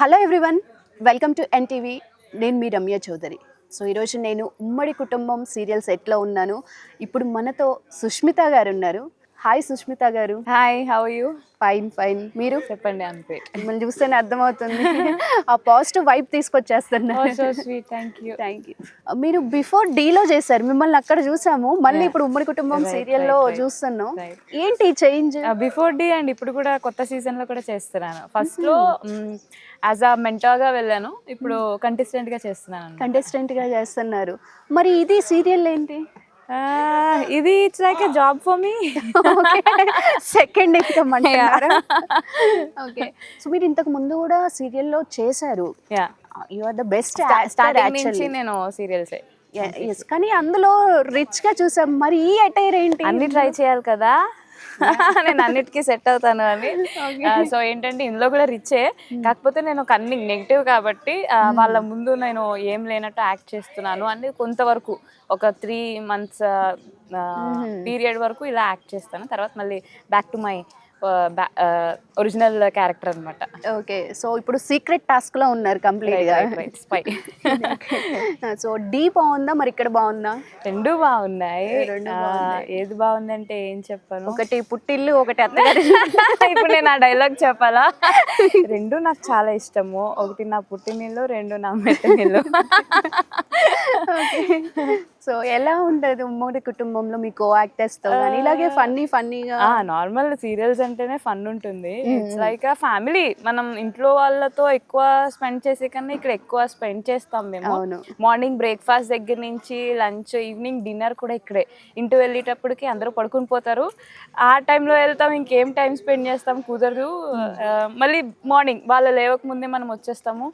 Hello everyone, welcome to NTV. నేను మీ Ramya Chowdary. So ఈరోజు నేను ఉమ్మడి కుటుంబం సీరియల్ సెట్లో ఉన్నాను. ఇప్పుడు మనతో సుష్మిత గారు ఉన్నారు. హాయ్ సుష్మిత గారు. Hi, how you? ఫైన్. మీరు చెప్పండి. అంతే, మిమ్మల్ని చూస్తేనే అర్థమవుతుంది. ఆ పాజిటివ్ వైబ్ తీసుకొచ్చేస్తున్నారు. So sweet. Thank you. మీరు బిఫోర్ డీలో చేశారు, మిమ్మల్ని అక్కడ చూసాము. మళ్ళీ ఇప్పుడు ఉమ్మడి కుటుంబం సీరియల్లో చూస్తున్నాం. ఏంటి చేంజ్? బిఫోర్ డి అండ్ ఇప్పుడు కూడా కొత్త సీజన్ లో కూడా చేస్తున్నాను. ఫస్ట్ లో యాజ్ అ మెంటర్ గా వెళ్ళాను, ఇప్పుడు కంటెస్టెంట్ గా చేస్తున్నారు. మరి ఇది సీరియల్ ఏంటి? ఇది it's like a job for me. Second income అంటారా? ఓకే. సో మీరు ఇంతకు ముందు కూడా సీరియల్లో చేశారు. You are the best starting నుంచి నేను సీరియల్స్. కానీ అందులో రిచ్ గా చూసాం. మరి ఈ అటైర్ ఏంటి? అన్ని ట్రై చేయాలి కదా. నేను అన్నిటికీ సెట్ అవుతాను అని. సో ఏంటంటే ఇందులో కూడా రిచ్చే, కాకపోతే నేను ఒక అన్ని నెగిటివ్ కాబట్టి వాళ్ళ ముందు నేను ఏం లేనట్టు యాక్ట్ చేస్తున్నాను అని కొంతవరకు ఒక 3 months పీరియడ్ వరకు ఇలా యాక్ట్ చేస్తాను. తర్వాత మళ్ళీ back to my original character అనమాట. ఓకే. సో ఇప్పుడు సీక్రెట్ టాస్క్ లో ఉన్నారు కంప్లీట్ గా. స్పై. సో డీ బాగుందా, మరి ఇక్కడ బాగుందా? రెండు బాగున్నాయి. ఏది బాగుందంటే ఏం చెప్పాను, ఒకటి పుట్టిల్లు, ఒకటి అత్తగారి. ఇప్పుడు నేను ఆ డైలాగ్ చెప్పాలా? రెండు నాకు చాలా ఇష్టము. ఒకటి నా పుట్టినిల్లు, రెండు నా మెట్టినిల్లు. సో ఎలా ఉంటది ఉమ్మడి కుటుంబంలో మీ కో యాక్టర్స్ తో కానీ ఇలాగే ఫన్నీగా? నార్మల్ సీరియల్స్ అంటేనే ఫన్ ఉంటుంది. ఇట్స్ లైక్ ఆ ఫ్యామిలీ. మనం ఇంట్లో వాళ్ళతో ఎక్కువ స్పెండ్ చేసే కన్నా ఇక్కడ ఎక్కువ స్పెండ్ చేస్తాం మేము. మార్నింగ్ బ్రేక్ఫాస్ట్ దగ్గర నుంచి లంచ్, ఈవినింగ్ డిన్నర్ కూడా ఇక్కడే. ఇంటి వెళ్ళేటప్పటికి అందరూ పడుకుని పోతారు. ఆ టైంలో వెళ్తాం, ఇంకేం టైం స్పెండ్ చేస్తాం, కుదరదు. మళ్ళీ మార్నింగ్ వాళ్ళు లేవక ముందే మనం వచ్చేస్తాము.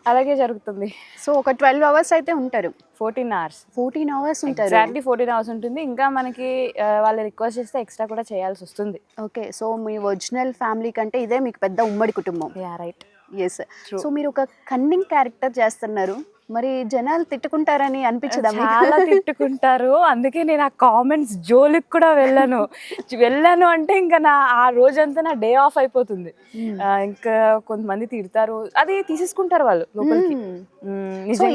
అలాగే జరుగుతుంది. సో ఒక 12 hours అయితే ఉంటారు? 14 hours. 14 hours ఉంటారు. ఎగ్జాక్ట్లీ 14 hours ఉంటుంది. ఇంకా మనకి వాళ్ళు రిక్వెస్ట్ చేస్తే ఎక్స్ట్రా కూడా చేయాల్సి వస్తుంది. ఓకే. సో మీ ఒరిజినల్ ఫ్యామిలీ కంటే ఇదే మీకు పెద్ద ఉమ్మడి కుటుంబం. రైట్. ఎస్. సో మీరు ఒక కన్నింగ్ క్యారెక్టర్ చేస్తున్నారు. మరి జనాలు తిట్టుకుంటారని అనిపించదా? చాలా తిట్టుకుంటారు. అందుకే నేను ఆ కామెంట్స్ జోలికి కూడా వెళ్ళాను అంటే ఇంకా ఆ రోజంతా నా డే ఆఫ్ అయిపోతుంది. ఇంకా కొంతమంది తిడతారు, అది తీసేసుకుంటారు వాళ్ళు లోపలికి.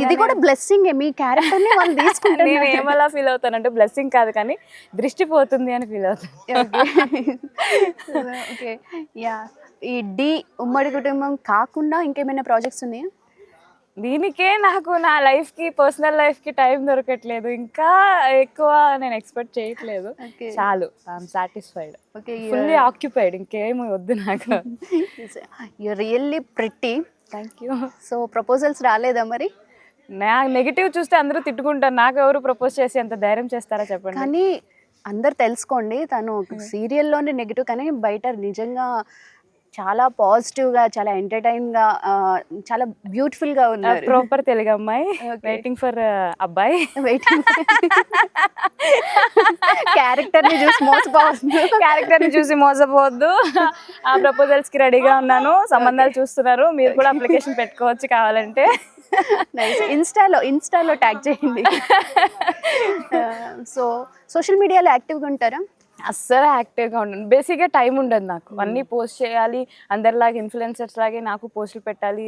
ఇది కూడా బ్లెస్సింగ్. మీ క్యారెక్టర్ ని వాళ్ళు తీసుకుంటారు. నేను ఏమలా ఫీల్ అవుతానంటే బ్లెస్సింగ్ కాదు కానీ దృష్టి పోతుంది అని ఫీల్ అవుతాను. ఓకే. యా. ఈ డి ఉమ్మడి కుటుంబం కాకుండా ఇంకేమైనా ప్రాజెక్ట్స్ ఉన్నాయా? దీనికే నాకు నా లైఫ్కి, పర్సనల్ లైఫ్కి టైం దొరకట్లేదు. ఇంకా ఎక్కువ నేను ఎక్స్పెక్ట్ చేయట్లేదు. చాలు, ఐఎమ్ సాటిస్ఫైడ్. ఫుల్లీ ఆక్యుపైడ్, ఇంకేమీ వద్దు నాకు. You really pretty. Thank you. So proposals రాలేదా మరి? నా నెగిటివ్ చూస్తే అందరూ తిట్టుకుంటారు. నాకు ఎవరు ప్రపోజ్ చేసి ఎంత ధైర్యం చేస్తారా చెప్పండి. కానీ అందరు తెలుసుకోండి, తను సీరియల్లోనే నెగిటివ్ కానీ బయట నిజంగా చాలా పాజిటివ్గా, చాలా ఎంటర్టైన్గా, చాలా బ్యూటిఫుల్గా ఉన్నారు. ప్రాపర్ తెలుగు అమ్మాయి, వెయిటింగ్ ఫర్ అబ్బాయి. క్యారెక్టర్ని చూసి మోసపోవద్దు. ఆ ప్రపోజల్స్కి రెడీగా ఉన్నాను. సంబంధాలు చూస్తున్నారు, మీరు కూడా అప్లికేషన్ పెట్టుకోవచ్చు కావాలంటే. ఇన్స్టాలో ట్యాగ్ చేయండి. సో సోషల్ మీడియాలో యాక్టివ్గా ఉంటారా? అస్సలు యాక్టివ్గా ఉండను. బేసిక్గా టైం ఉండదు నాకు. అన్నీ పోస్ట్ చేయాలి, అందరిలాగా ఇన్ఫ్లుయెన్సర్స్ లాగే నాకు పోస్టులు పెట్టాలి,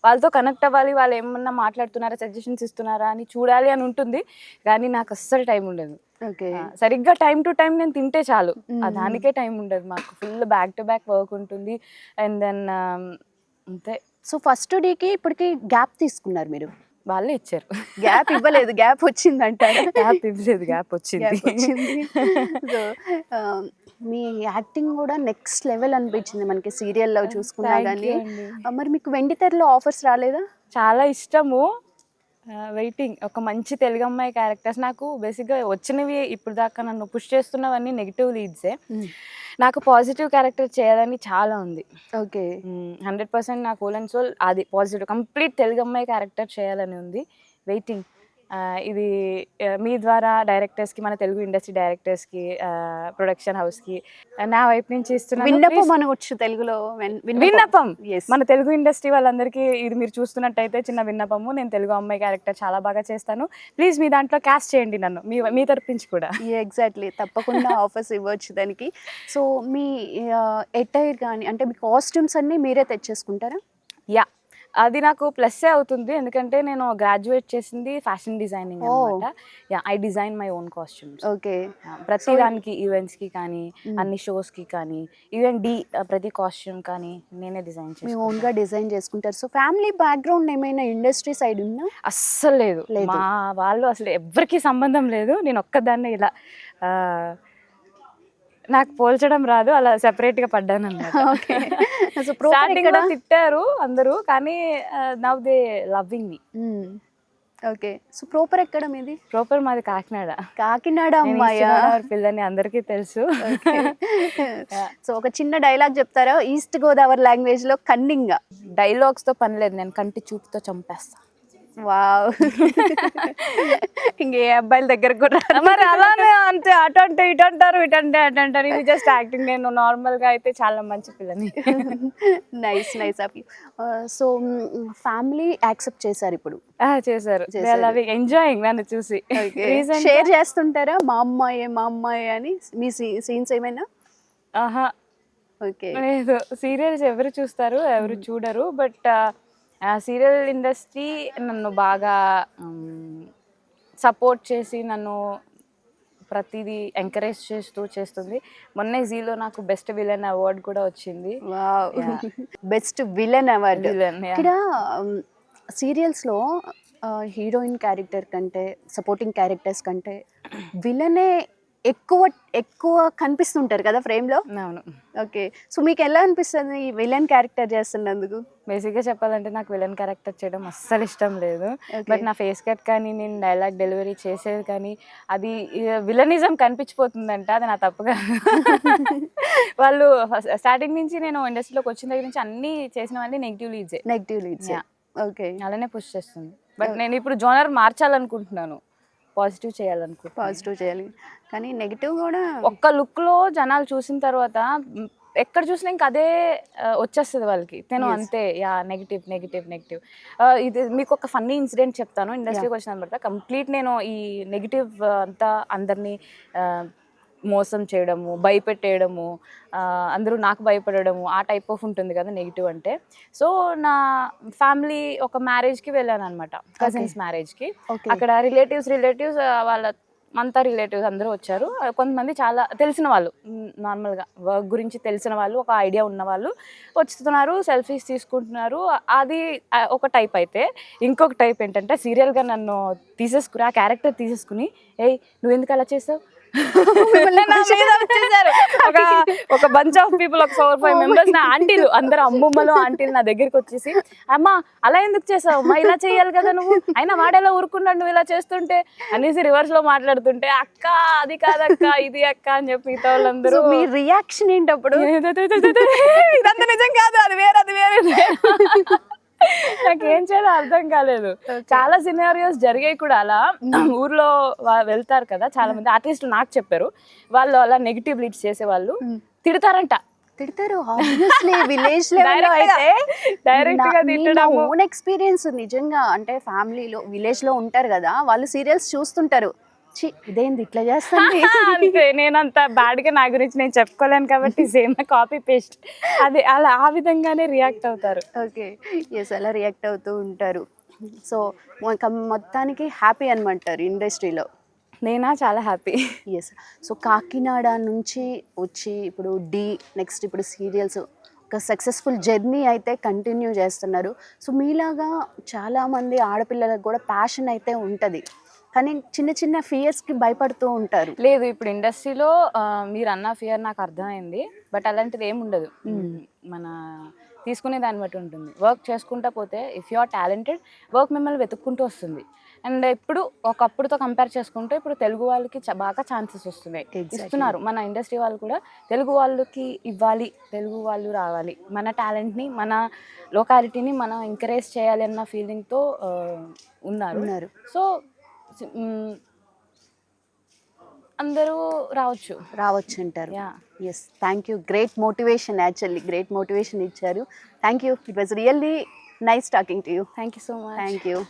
వాళ్ళతో కనెక్ట్ అవ్వాలి, వాళ్ళు ఏమన్నా మాట్లాడుతున్నారా, సజెషన్స్ ఇస్తున్నారా అని చూడాలి అని ఉంటుంది. కానీ నాకు అస్సలు టైం ఉండదు. సరిగ్గా టైం టు టైం నేను తింటే చాలు, దానికే టైం ఉండదు మాకు. Full back to back work ఉంటుంది. అండ్ దెన్ అంతే. సో ఫస్ట్ డేకి ఇప్పటికి గ్యాప్ తీసుకున్నారు మీరు? వాళ్ళే ఇచ్చారు. గ్యాప్ ఇవ్వలేదు, గ్యాప్ వచ్చిందంట. గ్యాప్ ఇవ్వలేదు, గ్యాప్ వచ్చింది. సో మీ యాక్టింగ్ కూడా నెక్స్ట్ లెవెల్ అనిపించింది మనకి సీరియల్లో చూసుకున్నా కానీ. మరి మీకు వెండితెరలో ఆఫర్స్ రాలేదా? చాలా ఇష్టము. వెయిటింగ్. ఒక మంచి తెలుగు అమ్మాయి క్యారెక్టర్స్ నాకు బేసిక్గా వచ్చినవి ఇప్పుడు దాకా నన్ను పుష్ చేస్తున్నవన్నీ నెగిటివ్ లీడ్సే. నాకు పాజిటివ్ క్యారెక్టర్ చేయాలని చాలా ఉంది. ఓకే. 100% నా హోల్ అండ్ సోల్ అది పాజిటివ్ కంప్లీట్ తెలుగు అమ్మాయి క్యారెక్టర్ చేయాలని ఉంది. వెయిటింగ్. ఇది మీ ద్వారా డైరెక్టర్స్కి, మన తెలుగు ఇండస్ట్రీ డైరెక్టర్స్కి, ప్రొడక్షన్ హౌస్కి నా వైపు నుంచి ఇస్తున్నాను. విన్నపం అనవచ్చు తెలుగులో. విన్నపం మన తెలుగు ఇండస్ట్రీ వాళ్ళందరికీ ఇది మీరు చూస్తున్నట్టయితే చిన్న విన్నపము. నేను తెలుగు అమ్మాయి క్యారెక్టర్ చాలా బాగా చేస్తాను, ప్లీజ్ మీ దాంట్లో క్యాస్ట్ చేయండి నన్ను, మీ తరపుంచి కూడా. ఎగ్జాక్ట్లీ, తప్పకుండా ఆఫర్స్ ఇవ్వచ్చు దానికి. సో మీ ఎటైర్ కానీ అంటే మీ కాస్ట్యూమ్స్ అన్నీ మీరే తెచ్చేసుకుంటారా? యా, అది నాకు ప్లస్సే అవుతుంది, ఎందుకంటే నేను గ్రాడ్యుయేట్ చేసింది ఫ్యాషన్ డిజైనింగ్ అనమాట. Yeah, I design my own costumes. Okay. ప్రతి దానికి ఈవెంట్స్కి కానీ అన్ని షోస్కి కానీ ఈవెన్ ప్రతి కాస్ట్యూమ్ కానీ నేనే డిజైన్ మీ చేస్తాను. ఓన్గా డిజైన్ చేసుకుంటారు. సో ఫ్యామిలీ బ్యాక్గ్రౌండ్ ఏమైనా ఇండస్ట్రీ సైడ్ ఉందా? అస్సలు లేదు, మా వాళ్ళు అసలు ఎవ్వరికి సంబంధం లేదు. నేను ఒక్కదాన్నే ఇలా నాకు పోల్చడం రాదు, అలా సెపరేట్గా పడ్డాను అనమాట. ఓకే. సో స్టార్టింగ్లో తిట్టారు అందరూ, కానీ now they loving me. Okay. So proper ఎక్కడ మీది? ప్రాపర్ మాది కాకినాడ. కాకినాడ అమ్మాయా? పిల్లని అందరికీ తెలుసు. సో ఒక చిన్న డైలాగ్ చెప్తారా ఈస్ట్ గోదావరి లాంగ్వేజ్ లో కన్నింగ్? డైలాగ్స్తో పని లేదు, నేను కంటి చూపుతో చంపేస్తా. వావ్. ఇంకే అబ్బాయిల దగ్గర కూడా మరి అలానే అంతే, అటు అంటే ఇటు అంటారు, ఇటు అంటే అటు అంటారు. ఇది జస్ట్ యాక్టింగ్. నేను నార్మల్గా అయితే చాలా మంచి పిల్లని. Nice nice of you. So family accept చేశారు ఇప్పుడు? చేశారు, ఎంజాయింగ్ నన్ను చూసి. షేర్ చేస్తుంటారా మా అమ్మాయి అని మీ సీన్స్ ఏమైనా? ఆహా, ఓకే. లేదు, సీరియల్స్ ఎవరు చూస్తారు, ఎవరు చూడరు. బట్ సీరియల్ ఇండస్ట్రీ నన్ను బాగా సపోర్ట్ చేసి నన్ను ప్రతిదీ ఎంకరేజ్ చేస్తుంది. మొన్నే జీలో నాకు బెస్ట్ విలన్ అవార్డ్ కూడా వచ్చింది. Best villain award. ఇక్కడ Yeah. సీరియల్స్లో హీరోయిన్ క్యారెక్టర్ కంటే సపోర్టింగ్ క్యారెక్టర్స్ కంటే విలనే ఎక్కువ కనిపిస్తుంటారు కదా ఫ్రేమ్లో. అవును. ఓకే. సో మీకు ఎలా అనిపిస్తుంది ఈ విలన్ క్యారెక్టర్ చేస్తున్నందుకు? బేసిక్గా చెప్పాలంటే నాకు విలన్ క్యారెక్టర్ చేయడం అస్సలు ఇష్టం లేదు. Okay. బట్ నా ఫేస్ కట్ కానీ నేను డైలాగ్ డెలివరీ చేసేది కానీ అది విలనిజం కనిపించిపోతుందంట, అది నా తప్పుగా. వాళ్ళు స్టార్టింగ్ నుంచి నేను ఇండస్ట్రీలోకి వచ్చిన దగ్గర నుంచి అన్నీ చేసినవన్నీ నెగిటివ్ లీడ్స్. ఓకే. అలానే పుష్ చేస్తుంది. బట్ నేను ఇప్పుడు జోనర్ మార్చాలనుకుంటున్నాను, పాజిటివ్ చేయాలి. కానీ నెగిటివ్ కూడా ఒక్క లుక్లో జనాలు చూసిన తర్వాత ఎక్కడ చూసినా ఇంకా అదే వచ్చేస్తుంది వాళ్ళకి. నేను అంతే, యా, నెగిటివ్. ఇది మీకు ఒక ఫన్నీ ఇన్సిడెంట్ చెప్తాను. ఇండస్ట్రీకి వచ్చిన తర్వాత కంప్లీట్ నేను ఈ నెగిటివ్ అంతా అందరినీ మోసం చేయడము, భయపెట్టేయడము, అందరూ నాకు భయపడము, ఆ టైప్ ఆఫ్ ఉంటుంది కదా నెగిటివ్ అంటే. సో నా ఫ్యామిలీ ఒక మ్యారేజ్కి వెళ్ళాను అనమాట, కజిన్స్ మ్యారేజ్కి. అక్కడ రిలేటివ్స్ వాళ్ళ అంతా రిలేటివ్స్ అందరూ వచ్చారు. కొంతమంది చాలా తెలిసిన వాళ్ళు, నార్మల్గా వర్క్ గురించి తెలిసిన వాళ్ళు, ఒక ఐడియా ఉన్న వాళ్ళు వస్తున్నారు, సెల్ఫీస్ తీసుకుంటున్నారు. అది ఒక టైప్. అయితే ఇంకొక టైప్ ఏంటంటే సీరియల్గా నన్ను తీసేసుకుని, ఆ క్యారెక్టర్ తీసేసుకుని, ఏయ్ నువ్వు ఎందుకు అలా చేసావు, ఒక బంచ్ ఆఫ్ పీపుల్, ఒక 4-5 మెంబర్స్, నా ఆంటీలు అందరు, అమ్మమ్మలు ఆంటీలు నా దగ్గరికి వచ్చేసి, అమ్మా అలా ఎందుకు చేసావు, అమ్మా ఇలా చేయాలి కదా నువ్వు, అయినా వాడేలా ఊరుకున్నాడు నువ్వు ఇలా చేస్తుంటే అనేసి రివర్స్ లో మాట్లాడుతుంటే, అక్క అది కాదక్క ఇది అక్క అని చెప్పి మిగతా వాళ్ళందరూ. మీ రియాక్షన్ ఏంటప్పుడు? ఇదంతా నిజం కాదు, అది వేరే. నాకేం చేయాలో అర్థం కాలేదు. చాలా సినారియోస్ జరిగాయి కూడా అలా. ఊర్లో వెళ్తారు కదా చాలా మంది ఆర్టిస్టులు, నాకు చెప్పారు వాళ్ళు అలా నెగిటివ్ లీడ్స్ చేసే వాళ్ళు తిడతారు. ఆబ్వియస్లీ విలేజ్ లెవెల్లో అయితే డైరెక్ట్ గా తిట్టడం. ఓన్ ఎక్స్పీరియన్స్ నిజంగా. అంటే ఫ్యామిలీలో విలేజ్ లో ఉంటారు కదా, వాళ్ళు సీరియల్స్ చూస్తుంటారు, ఇదేంది ఇట్లా చేస్తుంది అంతే. నేను అంత బ్యాడ్గా నా గురించి నేను చెప్పుకోలేను కాబట్టి సేమ్ కాపీ పేస్ట్ అదే అలా ఆ విధంగానే రియాక్ట్ అవుతారు. ఓకే. ఎస్, అలా రియాక్ట్ అవుతూ ఉంటారు. సో మొత్తానికి హ్యాపీ అనమంటారు ఇండస్ట్రీలో? నేనా చాలా హ్యాపీ. ఎస్. సో కాకినాడ నుంచి వచ్చి ఇప్పుడు నెక్స్ట్ ఇప్పుడు సీరియల్స్, ఒక సక్సెస్ఫుల్ జర్నీ అయితే కంటిన్యూ చేస్తున్నారు. సో మీలాగా చాలామంది ఆడపిల్లలకు కూడా ప్యాషన్ అయితే ఉంటుంది, కానీ చిన్న ఫియర్స్కి భయపడుతూ ఉంటారు. లేదు, ఇప్పుడు ఇండస్ట్రీలో మీరు అన్న ఫియర్ నాకు అర్థమైంది. బట్ అలాంటిది ఏమి ఉండదు, మన తీసుకునే దాన్ని బట్టి ఉంటుంది. వర్క్ చేసుకుంటా పోతే if you are talented, work మిమ్మల్ని వెతుక్కుంటూ వస్తుంది. అండ్ ఇప్పుడు ఒకప్పుడుతో కంపేర్ చేసుకుంటే ఇప్పుడు తెలుగు వాళ్ళకి బాగా ఛాన్సెస్ వస్తున్నాయి, ఇస్తున్నారు. మన ఇండస్ట్రీ వాళ్ళు కూడా తెలుగు వాళ్ళకి ఇవ్వాలి, తెలుగు వాళ్ళు రావాలి, మన టాలెంట్ని మన లొకాలిటీని మనం ఎంకరేజ్ చేయాలి అన్న ఫీలింగ్తో ఉన్నారు. సో అందరూ రావచ్చు అంటారు. Yes, thank you. Great motivation, actually great motivation ఇచ్చారు. Thank you. It was really nice talking to you. Thank you so much. Thank you.